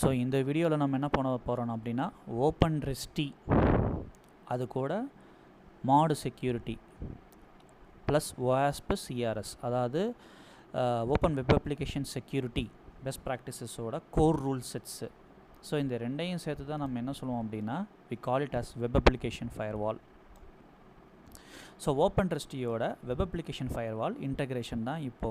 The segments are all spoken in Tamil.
ஸோ இந்த வீடியோவில் நம்ம என்ன பண்ண போகிறோம் அப்படின்னா ஓப்பன் ரெஸ்டி அது கூட mod security plus OASP CRS அதாவது open web application security best ப்ராக்டிசஸோட கோர் ரூல் செட்ஸு. ஸோ இந்த ரெண்டையும் சேர்த்து தான் நம்ம என்ன சொல்லுவோம் அப்படின்னா we call it as web application firewall. So open ரெஸ்டியோட வெப் அப்ளிகேஷன் ஃபயர்வால் இன்டகிரேஷன் தான் இப்போ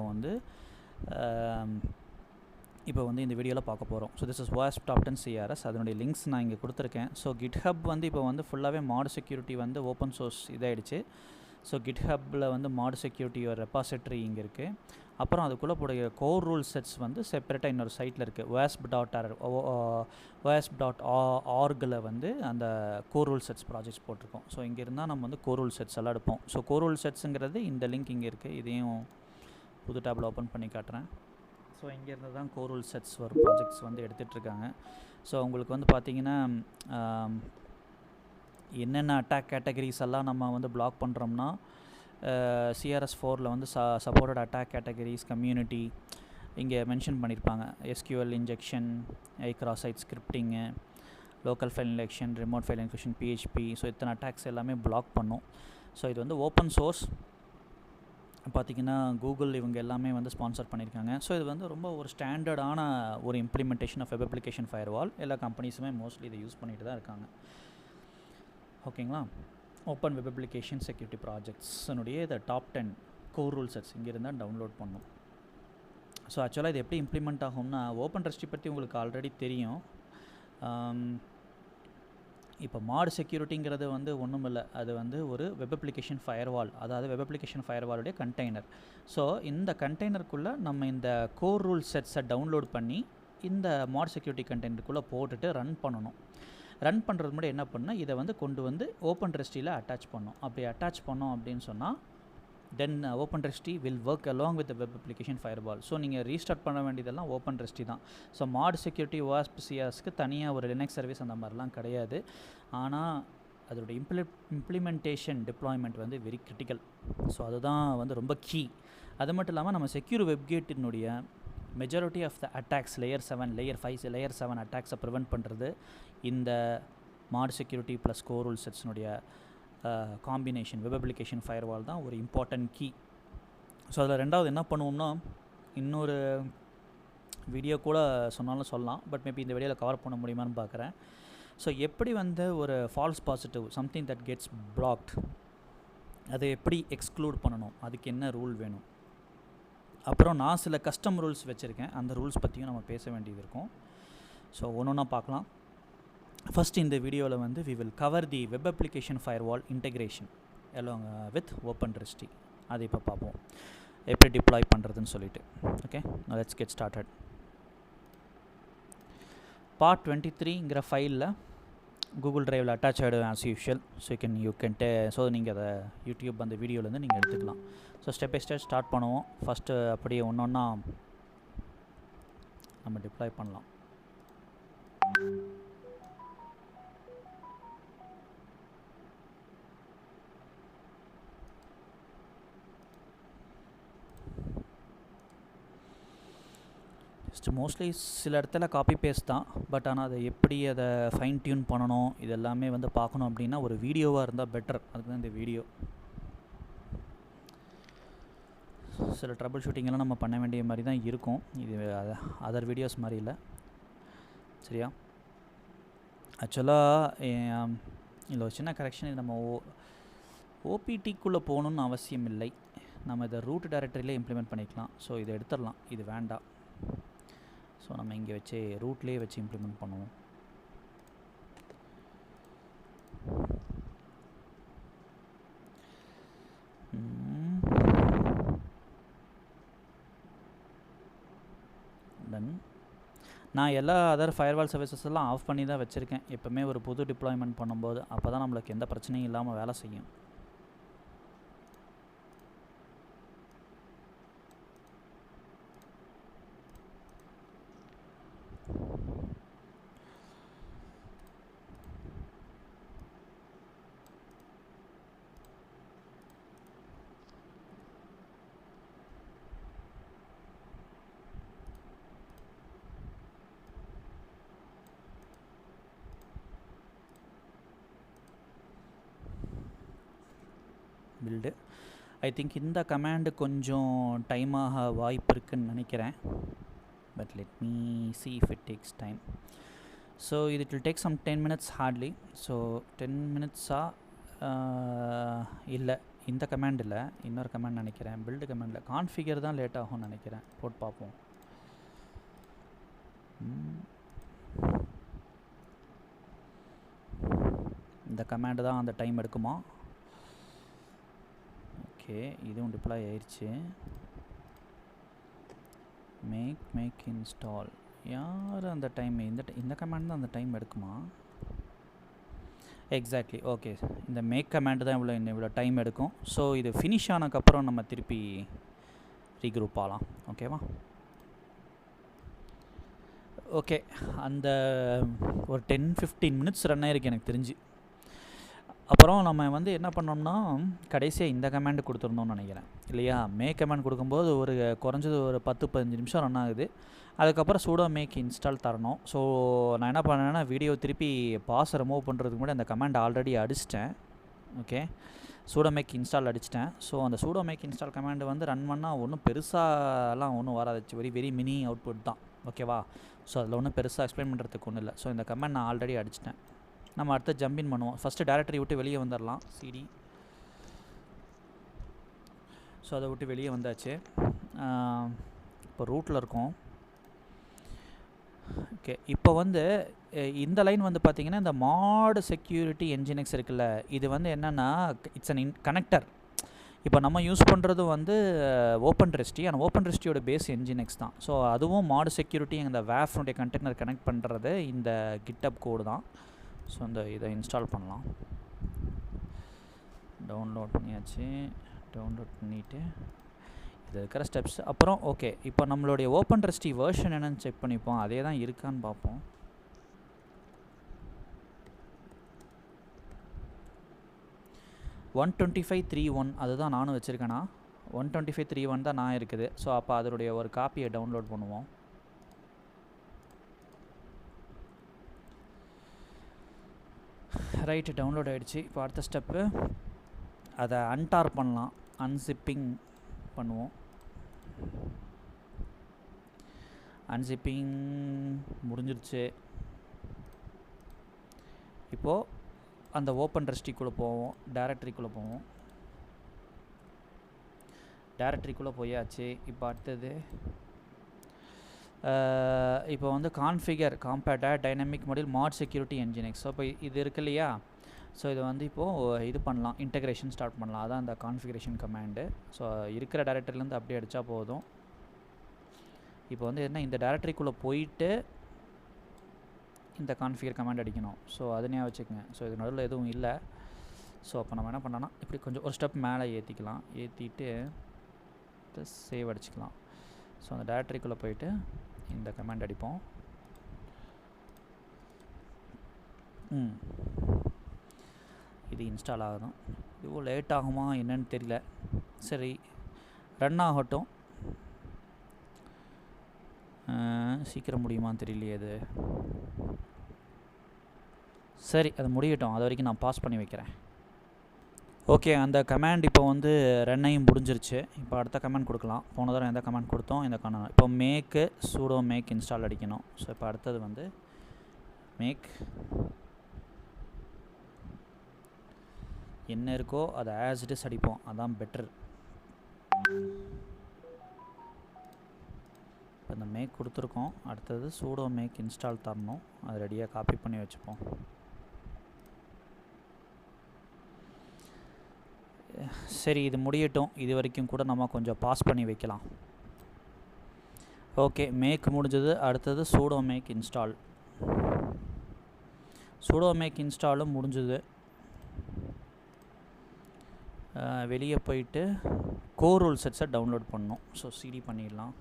வந்து இந்த வீடியோவில் பார்க்க போகிறோம். So this is OASP Top 10 CRS. அதனுடைய லிங்க்ஸ் நான் இங்கே கொடுத்துருக்கேன். ஸோ GitHub வந்து இப்போ வந்து ஃபுல்லாகவே மாடு செக்யூரிட்டி வந்து ஓப்பன் சோர்ஸ் இதாகிடுச்சு. ஸோ GitHubல வந்து மாடு செக்யூரிட்டி ஒரு ரெபாசிட்ரி இங்கே இருக்குது. அப்புறம் அதுக்குள்ளே போடைய கோர் ரூல் செட்ஸ் வந்து செப்பரேட்டாக இன்னொரு சைட்டில் இருக்குது. OASP.orgல வந்து அந்த கோர் ரூல் செட்ஸ் ப்ராஜெக்ட்ஸ் போட்டிருக்கோம். ஸோ இங்கே இருந்தால் நம்ம வந்து கோர் ரூல் செட்ஸ் எல்லாம் எடுப்போம். ஸோ கோர் ரூல் செட்ஸுங்கிறது இந்த லிங்க் இங்கே இருக்குது. இதையும் புது டேபில் ஓப்பன் பண்ணி காட்டுறேன். ஸோ இங்கேருந்து தான் கோர் ரூல் செட்ஸ் ஒரு ப்ராஜெக்ட்ஸ் வந்து எடுத்துகிட்ருக்காங்க. ஸோ உங்களுக்கு வந்து பார்த்திங்கன்னா என்னென்ன அட்டாக் கேட்டகரிஸ் எல்லாம் நம்ம வந்து பிளாக் பண்ணுறோம்னா CRS4ல் வந்து சப்போர்ட்டட் அட்டாக் கேட்டகரிஸ் கம்யூனிட்டி இங்கே மென்ஷன் பண்ணியிருப்பாங்க. SQL injection, cross site scripting, local file injection, remote file injection, PHP. So இத்தனை அட்டாக்ஸ் எல்லாமே பிளாக் பண்ணும். ஸோ இது வந்து ஓப்பன் சோர்ஸ் பார்த்திங்கன்னா கூகுள் இவங்க எல்லாமே வந்து ஸ்பான்சர் பண்ணியிருக்காங்க. ஸோ இது வந்து ரொம்ப ஒரு ஸ்டாண்டர்டான ஒரு implementation of web application firewall. எல்லா கம்பெனிஸுமே மோஸ்ட்லி இதை யூஸ் பண்ணிட்டு தான் இருக்காங்க. ஓகேங்களா? ஓப்பன் வெப் அப்ளிகேஷன் செக்யூரிட்டி ப்ராஜெக்ட்ஸனுடைய இந்த டாப் 10 கோர் ரூல் செட்ஸ் இங்கே இருந்தால் டவுன்லோட் பண்ணும். ஸோ ஆக்சுவலாக இது எப்படி இம்ப்ளிமெண்ட் ஆகும்னா ஓப்பன் ரெஸ்டி பற்றி உங்களுக்கு ஆல்ரெடி தெரியும். இப்போ மாடு செக்யூரிட்டிங்கிறது வந்து ஒன்றும் இல்லை, அது வந்து ஒரு வெப் அப்ளிகேஷன் ஃபயர்வால், அதாவது வெப் அப்ளிகேஷன் ஃபயர்வாலுடைய கண்டெய்னர். ஸோ இந்த கண்டெய்னருக்குள்ளே நம்ம இந்த கோர் ரூல் செட்ஸை டவுன்லோட் பண்ணி இந்த மாடு செக்யூரிட்டி கண்டெய்னருக்குள்ளே போட்டுட்டு ரன் பண்ணணும். ரன் பண்ணுறது முன்னாடி என்ன பண்ணால் இதை வந்து கொண்டு வந்து ஓப்பன் ரெஸ்டியில் அட்டாச் பண்ணோம். அப்படி அட்டாச் பண்ணோம் அப்படின்னு சொன்னால் then open Resty will work along with web application firewall. So நீங்கள் ரீஸ்டார்ட் பண்ண வேண்டியதெல்லாம் ஓப்பன் ரெஸ்டி தான். ஸோ மாடு செக்யூரிட்டி OASP CRSக்கு தனியாக ஒரு லினக்ஸ் சர்வீஸ் அந்த மாதிரிலாம் கிடையாது. ஆனால் அதோடய இம்ப்ளிமெண்டேஷன் டிப்ளாய்மெண்ட் வந்து வெரி கிரிட்டிக்கல். ஸோ அதுதான் வந்து ரொம்ப கீ. அது மட்டும் இல்லாமல் நம்ம செக்யூர் வெப்கேட்டினுடைய majority of the attacks layer 7, layer 5, layer 7 அட்டாக்ஸை ப்ரிவெண்ட் பண்ணுறது இந்த mod security plus core rule செட்ஸினுடைய காம்பினேஷன் வெப் அப்ளிகேஷன் ஃபயர்வால் தான் ஒரு இம்பார்ட்டன்ட் கீ. ஸோ அதில் ரெண்டாவது என்ன பண்ணுவோம்னா இன்னொரு வீடியோ கூட சொன்னாலும் சொல்லலாம், பட் மேபி இந்த வீடியோவில் கவர் பண்ண முடியுமான்னு பார்க்குறேன். ஸோ எப்படி வந்து ஒரு falls positive something that gets blocked அதை எப்படி எக்ஸ்க்ளூட் பண்ணணும், அதுக்கு என்ன ரூல் வேணும். அப்புறம் நான் சில கஸ்டம் ரூல்ஸ் வச்சுருக்கேன், அந்த ரூல்ஸ் பற்றியும் நம்ம பேச வேண்டியது இருக்கும். ஸோ ஒன்று ஒன்றா பார்க்கலாம். ஃபஸ்ட் இந்த வீடியோவில் வந்து we will cover the web application firewall integration along with open Resty. அதை இப்போ பார்ப்போம் எப்படி டிப்ளாய் பண்ணுறதுன்னு சொல்லிட்டு. Okay, let's get started. Part 23ங்கிற ஃபைலில் கூகுள் ட்ரைவில் அட்டாச் ஆகிடும் as usual. So you can so நீங்கள் அதை யூடியூப் அந்த வீடியோலேருந்து நீங்கள் எடுத்துக்கலாம். So step by step start பண்ணுவோம். ஃபஸ்ட்டு அப்படியே ஒன்று ஒன்றா நம்ம டிப்ளாய் பண்ணலாம். மோஸ்ட்லி சில இடத்துல காப்பி பேஸ்ட் தான், பட் ஆனால் அதை எப்படி அதை ஃபைன் டியூன் பண்ணணும் இது எல்லாமே வந்து பார்க்கணும் அப்படின்னா ஒரு வீடியோவாக இருந்தால் பெட்டர். அதுக்கு தான் இந்த வீடியோ. சில ட்ரபிள் ஷூட்டிங்கெல்லாம் நம்ம பண்ண வேண்டிய மாதிரி தான் இருக்கும். இது அதர் வீடியோஸ் மாதிரி இல்லை, சரியா? ஆக்சுவலாக இதில் ஒரு சின்ன கரெக்ஷன். இது நம்ம ஓபிடிக்குள்ளே போகணுன்னு அவசியம் இல்லை, நம்ம இதை ரூட் டைரக்டரியிலே இம்ப்ளிமெண்ட் பண்ணிக்கலாம். ஸோ இதை எடுத்துடலாம், இது வேண்டாம். ஸோ நம்ம இங்கே வச்சு ரூட்லேயே வச்சு இம்ப்ளிமெண்ட் பண்ணுவோம். தென் நான் எல்லா அதர் ஃபயர்வால் சர்வீசஸ் எல்லாம் ஆஃப் பண்ணி தான் வச்சுருக்கேன் எப்போவுமே ஒரு புது டிப்ளாய்மெண்ட் பண்ணும்போது. அப்போ தான் நம்மளுக்கு எந்த பிரச்சனையும் இல்லாமல் வேலை செய்யும். பில்டு. ஐ திங்க் இந்த கமாண்டு கொஞ்சம் டைம் ஆக வாய்ப்பு இருக்குன்னு நினைக்கிறேன். But let me see if it takes time. So it will take some 10 minutes hardly. So 10 minutes-ஆ இல்லை, இந்த கமாண்ட் இல்லை, இன்னொரு கமாண்ட் நினைக்கிறேன். பில்டு கமாண்டில் கான்ஃபிகர் தான் லேட் ஆகும்னு நினைக்கிறேன். போட்டு பார்ப்போம். இந்த கமாண்டு தான் அந்த டைம் எடுக்குமா? ஓகே, இதுவும் டிப்ளாய் ஆயிடுச்சு. மேக் இன்ஸ்டால் யார் அந்த டைம்? இந்த கமாண்ட் தான் அந்த டைம் எடுக்குமா? எக்ஸாக்ட்லி. ஓகே, இந்த மேக் கமாண்ட் தான் இவ்வளோ டைம் எடுக்கும். ஸோ இது ஃபினிஷ் ஆனதுக்கப்புறம் நம்ம திருப்பி ரீக்ரூப் ஆகலாம். ஓகேவா? ஓகே, அந்த ஒரு 10-15 மினிட்ஸ் ரன் ஆயிருக்கு எனக்கு தெரிஞ்சு. அப்புறம் நம்ம வந்து என்ன பண்ணோம்னா கடைசியாக இந்த கமாண்டு கொடுத்துருந்தோம்னு நினைக்கிறேன் இல்லையா? மேக் கமாண்ட் கொடுக்கும்போது ஒரு குறைஞ்சது ஒரு 10-15 நிமிஷம் ரன் ஆகுது. அதுக்கப்புறம் சூடோ மேக் இன்ஸ்டால் தரணும். ஸோ நான் என்ன பண்ணேன்னா வீடியோ திருப்பி பாஸை ரிமூவ் பண்ணுறதுக்கு முன்னாடி அந்த கமாண்ட் ஆல்ரெடி அடிச்சிட்டேன். ஓகே, சூடோ மேக் இன்ஸ்டால் அடிச்சிட்டேன். ஸோ அந்த சூடோ மேக் இன்ஸ்டால் கமாண்டு வந்து ரன் பண்ணால் ஒன்றும் பெருசாலாம் ஒன்றும் வராது. வெரி மினி அவுட்புட் தான். ஓகேவா? ஸோ அதில் ஒன்றும் பெருசாக எக்ஸ்பிளைன் பண்ணுறதுக்கு ஒன்றும் இல்லை. ஸோ இந்த கமாண்ட் நான் ஆல்ரெடி அடிச்சிட்டேன். நம்ம அடுத்து ஜம்பின் பண்ணுவோம். ஃபஸ்ட்டு டேரக்டரி விட்டு வெளியே வந்துடலாம். சிடி. ஸோ அதை விட்டு வெளியே வந்தாச்சு. இப்போ ரூட்டில் இருக்கோம். ஓகே, இப்போ வந்து இந்த லைன் வந்து பார்த்திங்கன்னா இந்த மாட் செக்யூரிட்டி என்ஜினிக்ஸ் இருக்குல்ல, இது வந்து என்னென்னா இட்ஸ் அன் கனெக்டர். இப்போ நம்ம யூஸ் பண்ணுறது வந்து ஓப்பன்ரெஸ்டி. ஆனால் ஓப்பன்ரெஸ்டியோட பேஸ் என்ஜினிக்ஸ் தான். ஸோ அதுவும் மாட் செக்யூரிட்டி இந்த வேஃப்னுடைய கண்டெய்னர் கனெக்ட் பண்ணுறது இந்த கிட்டப் கோடு தான். ஸோ இதை இன்ஸ்டால் பண்ணலாம். டவுன்லோட் பண்ணியாச்சு. டவுன்லோட் பண்ணிவிட்டு இது இருக்கிற ஸ்டெப்ஸ் அப்புறம் ஓகே, இப்போ நம்மளுடைய ஓப்பன்ரெஸ்டி வெர்ஷன் என்னென்னு செக் பண்ணிப்போம். அதே தான் இருக்கான்னு பார்ப்போம். .125.3.1 அதுதான் நானும் வச்சுருக்கேன்னா. 125.3.1 தான் நான் இருக்குது. ஸோ அப்போ அதனுடைய ஒரு காப்பியை டவுன்லோட் பண்ணுவோம். ரைட்டு, டவுன்லோட் ஆகிடுச்சு. இப்போ அடுத்த ஸ்டெப்பு அதை அன்டார் பண்ணலாம். அன்சிப்பிங் பண்ணுவோம். அன்சிப்பிங் முடிஞ்சிருச்சு. இப்போது அந்த ஓப்பன்ரெஸ்டிக்குள்ளே போவோம். டைரக்டரிக்குள்ளே போவோம். டைரக்டரிக்குள்ளே போயாச்சு. இப்போ அடுத்தது இப்போ வந்து கான்ஃபிகர் காம்பேட்டா டைனமிக் மாடியூல் மாட் செக்யூரிட்டி என்ஜினிக்ஸ். ஸோ இப்போ இது இருக்கு இல்லையா? ஸோ இது வந்து இப்போது இது பண்ணலாம், இன்டகிரேஷன் ஸ்டார்ட் பண்ணலாம். அதான் அந்த கான்ஃபிகரேஷன் கமாண்டு. ஸோ இருக்கிற டைரக்டரிலேருந்து அப்படியே அடித்தா போதும். இப்போ வந்து என்ன, இந்த டைரக்டரிக்குள்ளே போயிட்டு இந்த கான்ஃபிகர் கமாண்ட் அடிக்கணும். ஸோ அதனே வச்சுக்கோங்க. ஸோ இது நடுவில் எதுவும் இல்லை. ஸோ அப்போ நம்ம என்ன பண்ணோன்னா இப்படி கொஞ்சம் ஒரு ஸ்டெப் மேலே ஏற்றிக்கலாம். ஏற்றிட்டு சேவ் அடிச்சுக்கலாம். ஸோ அந்த டைரக்டரிக்குள்ளே போயிட்டு இந்த கமாண்ட் அடிப்போம். இது இன்ஸ்டால் ஆகணும். இவ்வளோ லேட் ஆகுமா என்னன்னு தெரியல. சரி, ரன் ஆகட்டும். சீக்கிரம் முடியுமான்னு தெரியலையே அது. சரி, அது முடியட்டும். அது வரைக்கும் நான் பாஸ் பண்ணி வைக்கிறேன். ஓகே, அந்த கமாண்ட் இப்போ வந்து ரன்னையும் முடிஞ்சிருச்சு. இப்போ அடுத்த கமாண்ட் கொடுக்கலாம். போன தடவை எந்த கமாண்ட் கொடுத்தோம், இந்த கமாண்ட். இப்போ மேக்கு சூடோ மேக் இன்ஸ்டால் அடிக்கணும். ஸோ இப்போ அடுத்தது வந்து மேக் என்ன இருக்கோ அதை ஆஸ் இட் இஸ் அடிப்போம். அதான் பெட்டர். இப்போ இந்த மேக் கொடுத்துருக்கோம். அடுத்தது சூடோ மேக் இன்ஸ்டால் தரணும். அது ரெடியாக காப்பி பண்ணி வச்சுப்போம். சரி, இது முடியட்டும். இது வரைக்கும் கூட நம்ம கொஞ்சம் பாஸ் பண்ணி வைக்கலாம். ஓகே, மேக் முடிஞ்சது. அடுத்தது sudo make install. Sudo make இன்ஸ்டாலும் முடிஞ்சது. வெளியே போயிட்டு கோர் ரூல் செட்ஸை டவுன்லோட் பண்ணணும். ஸோ சிடி பண்ணிடலாம்.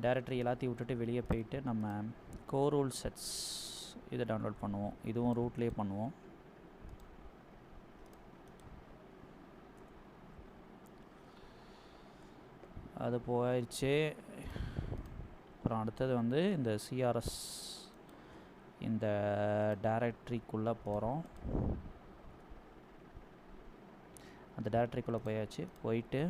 டைரக்டரி எல்லாத்தையும் விட்டுட்டு வெளியே போயிட்டு நம்ம கோர் ரூல் செட்ஸ் இதை டவுன்லோட் பண்ணுவோம். இதுவும் ரூட்லேயே பண்ணுவோம். அது போயிடுச்சு. அப்புறம் அடுத்தது வந்து இந்த சிஆர்எஸ் இந்த டைரக்டரிக்குள்ளே போகிறோம். அந்த டைரக்டரிக்குள்ளே போயாச்சு. போயிட்டு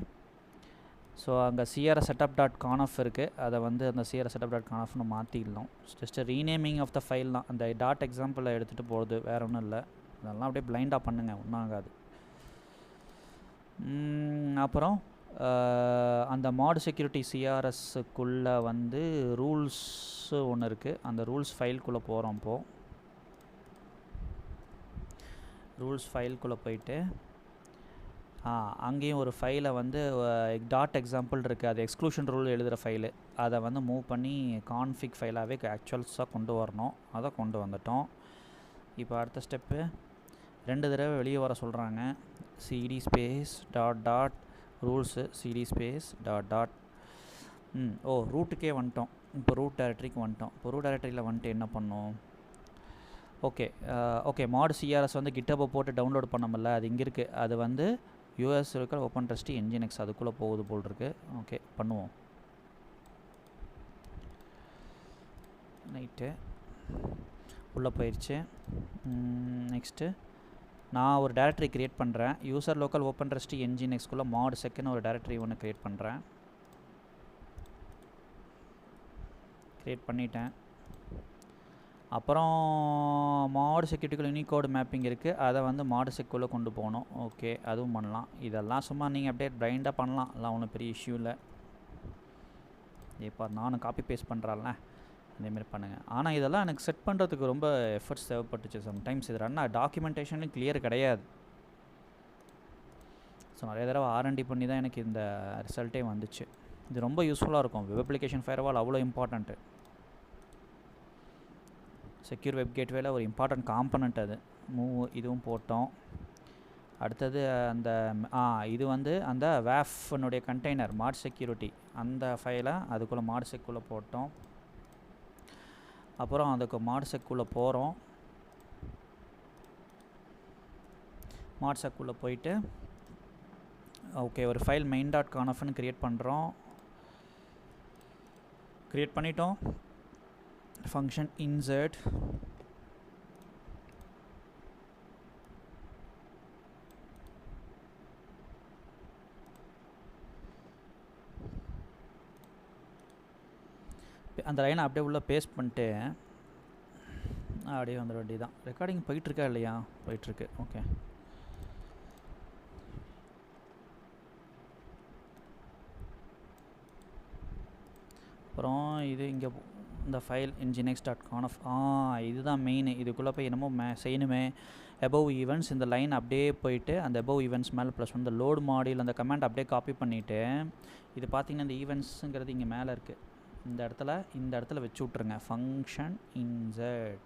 ஸோ அங்கே சிஆர்எஸ் செட்டப் டாட் கான்எஃப் இருக்குது, அதை வந்து அந்த சிஆர்எஸ் செட்டப் டாட் கான்எஃப்னு மாற்றிடலாம். Just renaming of the file தான். அந்த டாட் எக்ஸாம்பிளை எடுத்துகிட்டு போகிறது, வேறு ஒன்றும் இல்லை. அதெல்லாம் அப்படியே பிளைண்டாக பண்ணுங்கள், ஒன்றும் ஆகாது. அப்புறம் அந்த மாடு செக்யூரிட்டி சிஆர்எஸ்க்குள்ளே வந்து ரூல்ஸு ஒன்று இருக்குது. அந்த ரூல்ஸ் ஃபைல்குள்ளே போகிறோம். இப்போது ரூல்ஸ் ஃபைல்குள்ளே போயிட்டு அங்கேயும் ஒரு ஃபைலை வந்து டாட் எக்ஸாம்பிள் இருக்குது, அது எக்ஸ்க்ளூஷன் ரூல் எழுதுகிற ஃபைலு. அதை வந்து மூவ் பண்ணி கான்ஃபிக் ஃபைலாகவே ஆக்சுவல்ஸாக கொண்டு வரணும். அதை கொண்டு வந்துட்டோம். இப்போ அடுத்த ஸ்டெப்பு 2 தடவை வெளியே வர சொல்கிறாங்க. CD space dot dot rules CD space dot dot ரூட்டுக்கே வந்துட்டோம். இப்போ ரூட் டைரக்டரிக்கு வந்துட்டோம். இப்போ ரூட் டைரக்டரியில் வந்துட்டு என்ன பண்ணோம்? ஓகே மாடு சிஆர்எஸ் வந்து கிட்டப்பை போட்டு டவுன்லோட் பண்ணமில்ல, அது இங்கே இருக்குது. அது வந்து யூஎஸ் இருக்கிற ஓப்பன் ட்ரஸ்டி என்ஜின்எக்ஸ் அதுக்குள்ளே போகுது போல் இருக்குது. ஓகே பண்ணுவோம். நைட்டு உள்ளே போயிடுச்சு. நெக்ஸ்ட்டு நான் ஒரு டைரக்டரி க்ரியேட் பண்ணுறேன். யூசர் லோக்கல் ஓப்பன் ட்ரஸ்டி என்ஜின்எக்ஸ்குள்ளே மாடு செக்குன்னு ஒரு டைரக்டரி ஒன்று க்ரியேட் பண்ணுறேன். க்ரியேட் பண்ணிட்டேன். அப்புறம் மாடு செக்யூரிட்டிக்குள்ள யூனிகோடு மேப்பிங் இருக்குது, அதை வந்து மாடு செக்குள்ளே கொண்டு போகணும். ஓகே அதுவும் பண்ணலாம். இதெல்லாம் சும்மா நீங்கள் அப்படியே பிளைண்டாக பண்ணலாம், எல்லாம் ஒன்றும் பெரிய இஷ்யூ இல்லை. இப்போ நானும் காப்பி பேஸ்ட் பண்ணுறான்ல, அதேமாரி பண்ணுங்கள். ஆனால் இதெல்லாம் எனக்கு செட் பண்ணுறதுக்கு ரொம்ப எஃபர்ட்ஸ் தேவைப்பட்டுச்சு. சம்டைம்ஸ் இது ரன் டாக்குமெண்டேஷன்லையும் கிளியர் கிடையாது. ஸோ நிறைய தடவை R&D பண்ணி தான் எனக்கு இந்த ரிசல்ட்டே வந்துச்சு. இது ரொம்ப யூஸ்ஃபுல்லாக இருக்கும். வெப் அப்ளிகேஷன் ஃபயர்வால் அவ்வளோ இம்பார்ட்டண்ட்டு. செக்யூர் வெப் கேட்வேல ஒரு இம்பார்ட்டன்ட் காம்பனண்ட் அது. இதுவும் போட்டோம். அடுத்தது அந்த இது வந்து அந்த வேஃப்னுடைய கண்டெய்னர் மாட் செக்யூரிட்டி அந்த ஃபைலை அதுக்குள்ளே மாட் செக்குள்ளே போட்டோம். அப்புறம் அதுக்கு மாட் செக்குள்ளே போகிறோம். மாட் செக்குள்ளே போயிட்டு ஓகே ஒரு ஃபைல் மெயின் டாட் கான்எஃப்னு க்ரியேட் பண்ணுறோம். க்ரியேட் பண்ணிட்டோம். ஃபங்க்ஷன் insert அந்த லைனை அப்படியே உள்ளே பேஸ்ட் பண்ணிட்டு அப்படியே வந்துட வேண்டியதான். ரெக்கார்டிங் போயிட்டுருக்கா இல்லையா? போயிட்டுருக்கு. ஓகே அப்புறம் இது இங்கே இந்த ஃபைல் nginx.conf இதுதான் மெயின். இதுக்குள்ளே போய் என்னமோ செய்யணுமே. above events இந்த லைன் அப்படியே போயிட்டு அந்த above events மேலே ப்ளஸ் வந்து லோட் மாடியில் அந்த கமெண்ட் அப்படியே காப்பி பண்ணிவிட்டு இது பார்த்திங்கன்னா இந்த ஈவெண்ட்ஸுங்கிறது இங்கே மேலே இருக்குது. இந்த இடத்துல வச்சு விட்ருங்க. ஃபங்க்ஷன் insert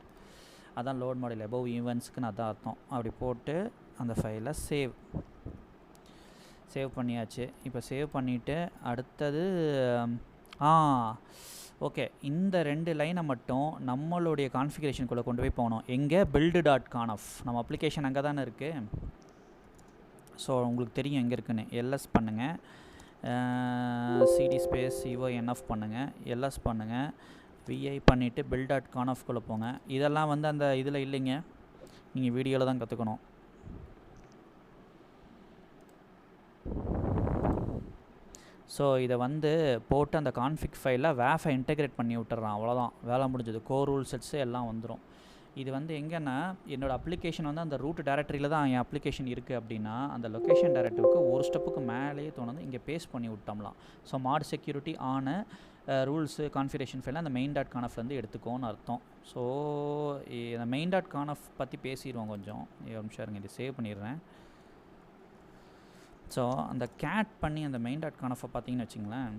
அதான் லோட் மாடியில் above eventsக்குன்னு அதான் அர்த்தம். அப்படி போட்டு அந்த ஃபைலை சேவ் பண்ணியாச்சு. இப்போ சேவ் பண்ணிவிட்டு அடுத்தது ஓகே இந்த 2 லைனை மட்டும் நம்மளுடைய கான்ஃபிகரேஷனுக்குள்ளே கொண்டு போய் போகணும். எங்கே build.conf நம்ம அப்ளிகேஷன் அங்கே தானே இருக்குது. ஸோ உங்களுக்கு தெரியும் எங்கே இருக்குன்னு. எல்எஸ் பண்ணுங்கள், சிடி ஸ்பேஸ் CONF பண்ணுங்கள், எல்எஸ் பண்ணுங்கள், VI பண்ணிவிட்டு build.confக்குள்ளே போங்க. இதெல்லாம் வந்து அந்த இதில் இல்லைங்க, நீங்கள் வீடியோவில் தான் கற்றுக்கணும். ஸோ இதை வந்து போட்டு அந்த கான்ஃபிக் ஃபைலில் வேஃபை இன்டெகிரேட் பண்ணி விட்டுறான். அவ்வளோதான், வேலை முடிஞ்சது. கோர் ரூல் செட்ஸு எல்லாம் வந்துடும். இது வந்து எங்கன்னா என்னோடய அப்ளிகேஷன் வந்து அந்த ரூட் டைரக்டரியில் தான் என் அப்ளிகேஷன் இருக்குது அப்படின்னா அந்த லொக்கேஷன் டைரக்டரிக்கு ஒரு ஸ்டெப்புக்கு மேலேயே தோணுது இங்கே பேஸ்ட் பண்ணி விட்டோம்லாம். ஸோ மாட் செக்யூரிட்டி ஆன ரூல்ஸு கான்ஃபிகரேஷன் ஃபைலில் அந்த மெயின் டாட் கான்எஃப்லேருந்து எடுத்துக்கோன்னு அர்த்தம். ஸோ இந்த மெயின் டாட் கான்எஃப் பற்றி பேசிடுவோம் கொஞ்சம். ஒரு நிமிஷம் இருங்க, இதை சேவ் பண்ணிடுறேன். ஸோ அந்த கேட் பண்ணி அந்த மெயின் டாட் கான்எஃபை பார்த்தீங்கன்னு வச்சிங்களேன்,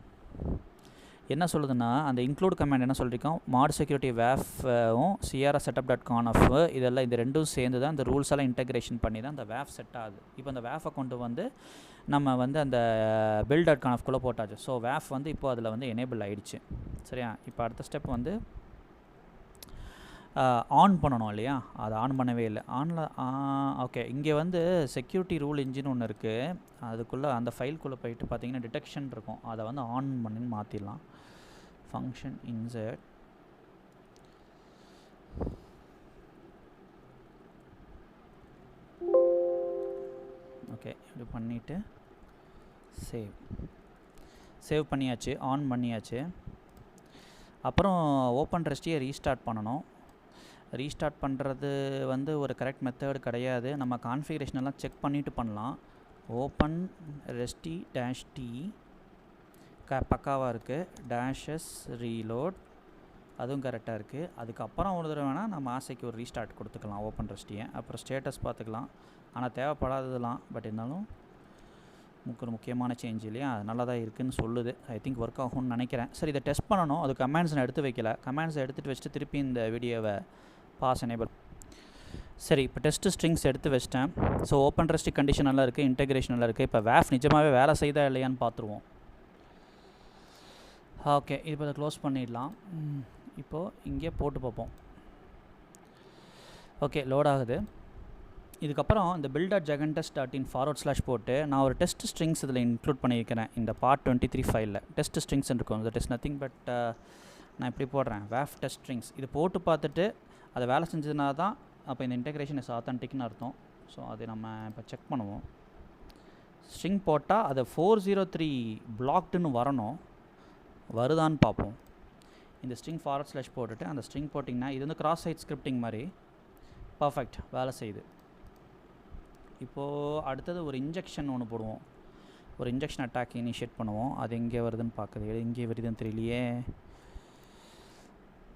என்ன சொல்லுதுன்னா அந்த இன்க்ளூட் கமாண்ட் என்ன சொல்லியிருக்கோம், மாட் செக்யூரிட்டி வேஃபும் சிஆர்எஸ் செட்டப் டாட் கான்எஃப் இதெல்லாம் இந்த ரெண்டும் சேர்ந்து தான் இந்த ரூல்ஸ் எல்லாம் இன்டெகிரேஷன் பண்ணி தான் அந்த வேஃப் செட் ஆகுது. இப்போ அந்த வேஃபை கொண்டு வந்து நம்ம வந்து அந்த build டாட் கான்எஃப்குள்ளே போட்டாச்சு. ஸோ வேஃப் வந்து இப்போ அதில் வந்து எனேபிள் ஆகிடுச்சு. சரியா? இப்போ அடுத்த ஸ்டெப் வந்து ஆன் பண்ணணும் இல்லையா? அதை ஆன் பண்ணவே இல்லை. ஓகே இங்கே வந்து செக்யூரிட்டி ரூல் இன்ஜின் ஒன்று இருக்குது. அதுக்குள்ளே அந்த ஃபைல்குள்ளே போயிட்டு பார்த்தீங்கன்னா டிடெக்ஷன் இருக்கும், அதை வந்து ஆன் பண்ணின்னு மாற்றிடலாம். ஃபங்க்ஷன் insert ஓகே ஓகே, இப்படி பண்ணிவிட்டு சேவ் பண்ணியாச்சு, ஆன் பண்ணியாச்சு. அப்புறம் ஓப்பன் ரெஸ்டியை ரீஸ்டார்ட் பண்ணணும். ரீஸ்டார்ட் பண்ணுறது வந்து ஒரு கரெக்ட் மெத்தட் கிடையாது. நம்ம கான்ஃபிகரேஷன் எல்லாம் செக் பண்ணிவிட்டு பண்ணலாம். ஓப்பன் ரெஸ்டி -t பக்காவாக இருக்குது. -s ரீலோட் அதுவும் கரெக்டாக இருக்குது. அதுக்கப்புறம் ஒரு தடவை வேணால் நம்ம ஆசைக்கு ஒரு ரீஸ்டார்ட் கொடுத்துக்கலாம் ஓப்பன் ரெஸ்டியை. அப்புறம் ஸ்டேட்டஸ் பார்த்துக்கலாம். ஆனால் தேவைப்படாததுலாம், பட் இருந்தாலும் ஒரு முக்கியமான சேஞ்ச் இல்லையா, அது நல்லா தான் இருக்குதுன்னு சொல்லுது. ஐ திங்க் ஒர்க் ஆகும்னு நினைக்கிறேன். சரி, இதை டெஸ்ட் பண்ணணும். அது கமெண்ட்ஸ் நான் எடுத்து வைக்கல. கமெண்ட்ஸை எடுத்துகிட்டு வச்சுட்டு திருப்பி இந்த வீடியோவை பாஸ் எனேபிள். சரி, இப்போ டெஸ்ட்டு ஸ்ட்ரிங்ஸ் எடுத்து வச்சிட்டேன். ஸோ ஓப்பன் ரெஸ்டி கண்டிஷன் நல்லா இருக்குது, இன்டெகிரேஷன் நல்லா இருக்குது. இப்போ வேஃப் நிஜமாகவே வேலை செய்தா இல்லையான்னு பார்த்துருவோம். ஓகே, இப்போ அதை க்ளோஸ் பண்ணிடலாம். இப்போது இங்கே போட்டு பார்ப்போம். ஓகே, லோட் ஆகுது. இதுக்கப்புறம் இந்த build.jagantest.in // போட்டு நான் ஒரு டெஸ்ட் ஸ்ட்ரிங்ஸ் இதில் இன்க்ளூட் பண்ணியிருக்கிறேன். இந்த part 23 ஃபைலில் டெஸ்ட் ஸ்ட்ரிங்ஸ் இருக்கும். தட் இஸ் நத்திங் பட் நான் இப்படி போடுறேன் வேஃப் டெஸ்ட் ஸ்ட்ரிங்ஸ். இது போட்டு பார்த்துட்டு அதை வேலை செஞ்சதுனா தான் அப்போ இந்த இன்டெகிரேஷன் இஸ் ஆத்தன்டிக்னு அர்த்தம். ஸோ அது நம்ம இப்போ செக் பண்ணுவோம். ஸ்ட்ரிங் போட்டால் அது 403 பிளாக்டுன்னு வரணும். வருதான்னு பார்ப்போம். இந்த ஸ்ட்ரிங் // போட்டுட்டு அந்த ஸ்ட்ரிங் போட்டிங்கன்னா இது வந்து கிராஸ் சைட் ஸ்கிரிப்டிங் மாதிரி பர்ஃபெக்ட் வேலை செய்யுது. இப்போது அடுத்தது ஒரு இன்ஜெக்ஷன் ஒன்று போடுவோம். ஒரு இன்ஜெக்ஷன் அட்டாக் இனிஷியேட் பண்ணுவோம். அது எங்கே வருதுன்னு பார்க்குது. எங்கே வருதுன்னு தெரியலையே.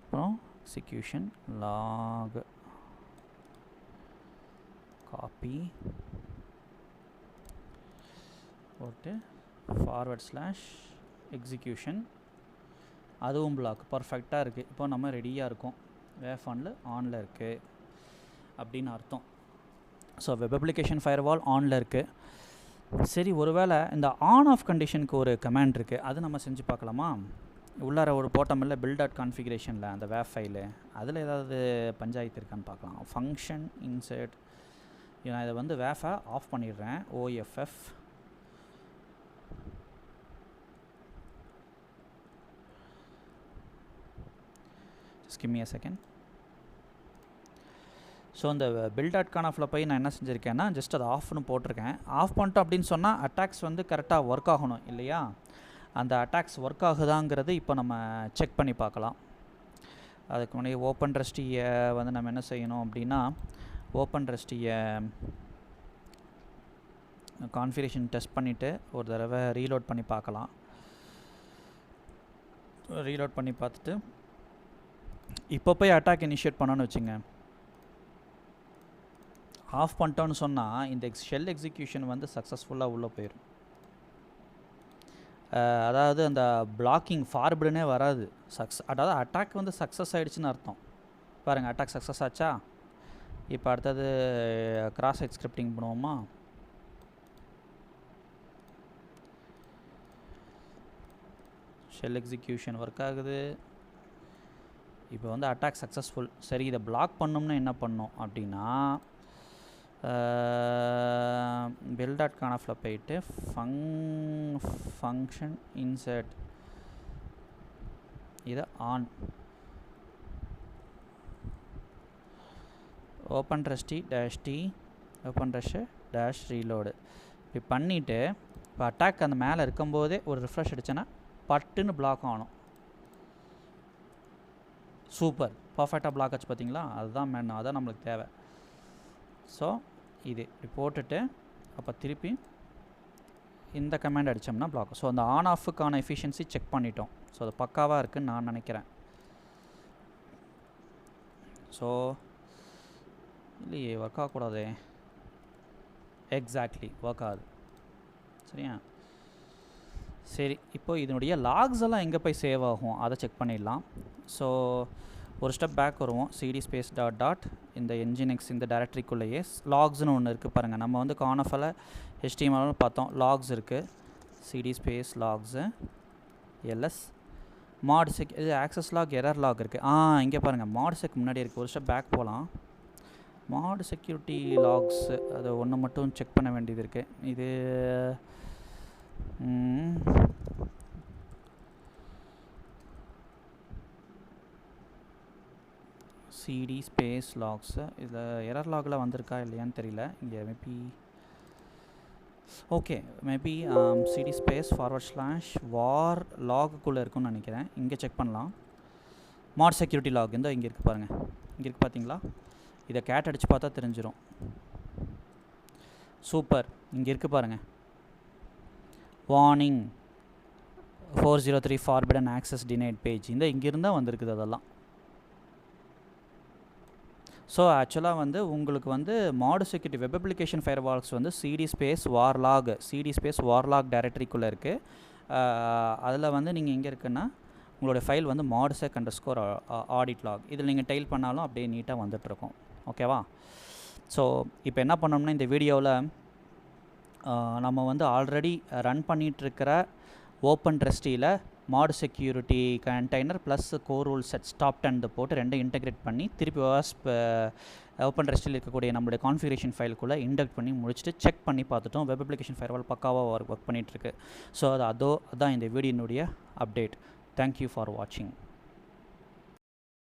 அப்புறம் எக்ஸிக்யூஷன் லாக் காப்பி போட்டு / எக்ஸிக்யூஷன் அதுவும் பிளாக் பர்ஃபெக்டாக இருக்குது. இப்போ நம்ம ரெடியாக இருக்கோம். வேஃப் ஆனில் இருக்குது அப்படின்னு அர்த்தம். ஸோ வெப் அப்ளிகேஷன் ஃபயர்வால் ஆனில் இருக்குது. சரி, ஒருவேளை இந்த ஆன் ஆஃப் கண்டிஷனுக்கு ஒரு கமாண்ட் இருக்குது, அது நம்ம செஞ்சு பார்க்கலாமா? உள்ளார ஒரு போட்டோமில்ல build.configurationல அந்த வேஃப் ஃபைலு, அதில் ஏதாவது பஞ்சாயத்து இருக்கான்னு பார்க்கலாம். ஃபங்க்ஷன் இன்சர்ட், நான் இதை வந்து வேஃபை ஆஃப் பண்ணிடுறேன். OFF just give me a second. So இந்த build.confல போய் நான் என்ன செஞ்சுருக்கேன்னா ஜஸ்ட் அதை ஆஃப்னு போட்டிருக்கேன். ஆஃப் பண்ணிட்டோம் அப்படின்னு சொன்னால் அட்டாக்ஸ் வந்து கரெக்டாக ஒர்க் ஆகணும் இல்லையா? அந்த அட்டாக்ஸ் ஒர்க் ஆகுதாங்கிறது இப்போ நம்ம செக் பண்ணி பார்க்கலாம். அதுக்கு முன்னாடி ஓப்பன் ரெஸ்டியை வந்து நம்ம என்ன செய்யணும் அப்படின்னா ஓப்பன் ரெஸ்டியை கான்ஃபிகரேஷன் டெஸ்ட் பண்ணிவிட்டு ஒரு தடவை ரீலோட் பண்ணி பார்க்கலாம். ரீலோட் பண்ணி பார்த்துட்டு இப்போ போய் அட்டாக் இனிஷியேட் பண்ணோன்னு வச்சுங்க. ஆஃப் பண்ணிட்டோன்னு சொன்னால் இந்த ஷெல் எக்ஸிக்யூஷன் வந்து சக்ஸஸ்ஃபுல்லாக உள்ளே போயிடும். அதாவது அந்த பிளாக்கிங் ஃபார்வர்டுனே வராது. அதாவது அட்டாக் வந்து சக்ஸஸ் ஆகிடுச்சின்னு அர்த்தம். பாருங்கள், அட்டாக் சக்ஸஸ் ஆச்சா? இப்போ அடுத்தது கிராஸ் சைட் ஸ்கிரிப்டிங் பண்ணுவோமா? ஷெல் எக்ஸிக்யூஷன் ஒர்க் ஆகுது. இப்போ வந்து அட்டாக் சக்ஸஸ்ஃபுல். சரி, இதை பிளாக் பண்ணோம்னா என்ன பண்ணோம் அப்படின்னா build.confல போயிட்டு ஃபங்க்ஷன் இன்சர்ட் இதை on open Resty -t open rest reload இப்படி பண்ணிவிட்டு இப்போ அட்டாக் அந்த மேலே இருக்கும்போதே ஒரு ரிஃப்ரெஷ் அடிச்சேன்னா பட்டுன்னு பிளாக் ஆகணும். சூப்பர், பர்ஃபெக்டாக பிளாக் ஆச்சு பார்த்தீங்களா? அதுதான் மேன், அதுதான் நம்மளுக்கு தேவை. ஸோ இது இப்படி போட்டுட்டு அப்போ திருப்பி இந்த கமாண்ட் அடித்தோம்னா பிளாக். ஸோ அந்த ஆன் ஆஃபுக்கான எஃபிஷியன்சி செக் பண்ணிட்டோம். ஸோ அது பக்காவாக இருக்குதுன்னு நான் நினைக்கிறேன். ஸோ இல்லையே, ஒர்க் ஆகக்கூடாதே. எக்ஸாக்ட்லி ஒர்க் ஆகுது. சரியா? சரி, இப்போ இதனுடைய லாக்ஸ் எல்லாம் எங்கே போய் சேவ் ஆகும் அதை செக் பண்ணிடலாம். ஸோ ஒரு ஸ்டெப் பேக் வருவோம். cd space டாட் இந்த nginx இந்த டைரக்டரிக்குள்ளேயே லாக்ஸ்னு ஒன்று இருக்குது பாருங்கள். நம்ம வந்து கானஃபில் HTML பார்த்தோம். லாக்ஸ் இருக்குது. cd space logs ls mod sec இது ஆக்சஸ் லாக் எரர் லாக் இருக்குது. இங்கே பாருங்கள், mod sec முன்னாடி இருக்குது. ஒரு ஸ்டெப் பேக் போகலாம். mod security logs அது ஒன்று மட்டும் செக் பண்ண வேண்டியது இருக்குது. இது cd space logs இதில் எரர் லாகில் வந்திருக்கா இல்லையான்னு தெரியல. இங்கே maybe okay, maybe CD space /var லாகுக்குள்ளே இருக்குன்னு நினைக்கிறேன். இங்கே செக் பண்ணலாம். மாட் செக்யூரிட்டி லாக் இந்த இங்கே இருக்குது பாருங்கள், இங்கே இருக்குது பார்த்தீங்களா? இதை கேட் அடித்து பார்த்தா தெரிஞ்சிடும். சூப்பர், இங்கே இருக்குது பாருங்கள். Warning 403 forbidden access denied page, இந்த இங்கிருந்தால் வந்திருக்குது அதெல்லாம். ஸோ ஆக்சுவலாக வந்து உங்களுக்கு வந்து மாடு செக்யூரிட்டி வெப் அப்ளிகேஷன் ஃபயர்வால்ஸ் வந்து சிடி ஸ்பேஸ் வார்லாக் டைரக்டரிக்குள்ளே இருக்குது. அதில் வந்து நீங்கள் எங்கே இருக்குன்னா உங்களுடைய ஃபைல் வந்து modsec_audit log, இதில் நீங்கள் டைல் பண்ணாலும் அப்படியே நீட்டாக வந்துட்டுருக்கோம். ஓகேவா? ஸோ இப்போ என்ன பண்ணோம்னா இந்த வீடியோவில் நம்ம வந்து ஆல்ரெடி ரன் பண்ணிகிட்ருக்கிற ஓப்பன்ட்ரஸ்டியில் மாடு security container plus core rule sets top 10 போட்டு ரெண்டும் இன்டெகிரேட் பண்ணி திருப்பி ஓப்பன்ட்ரஸ்டில் இருக்கக்கூடிய நம்மளுடைய கான்ஃபிகரேஷன் ஃபைலுக்குள்ளே இண்டக்ட் பண்ணி முடிச்சுட்டு செக் பண்ணி பார்த்துட்டோம். வெப் அப்ளிகேஷன் ஃபயர்வால் பக்காவாக ஒர்க் பண்ணிகிட்ருக்கு. ஸோ அதான் இந்த வீடியோனுடைய அப்டேட். தேங்க்யூ ஃபார் வாட்சிங்.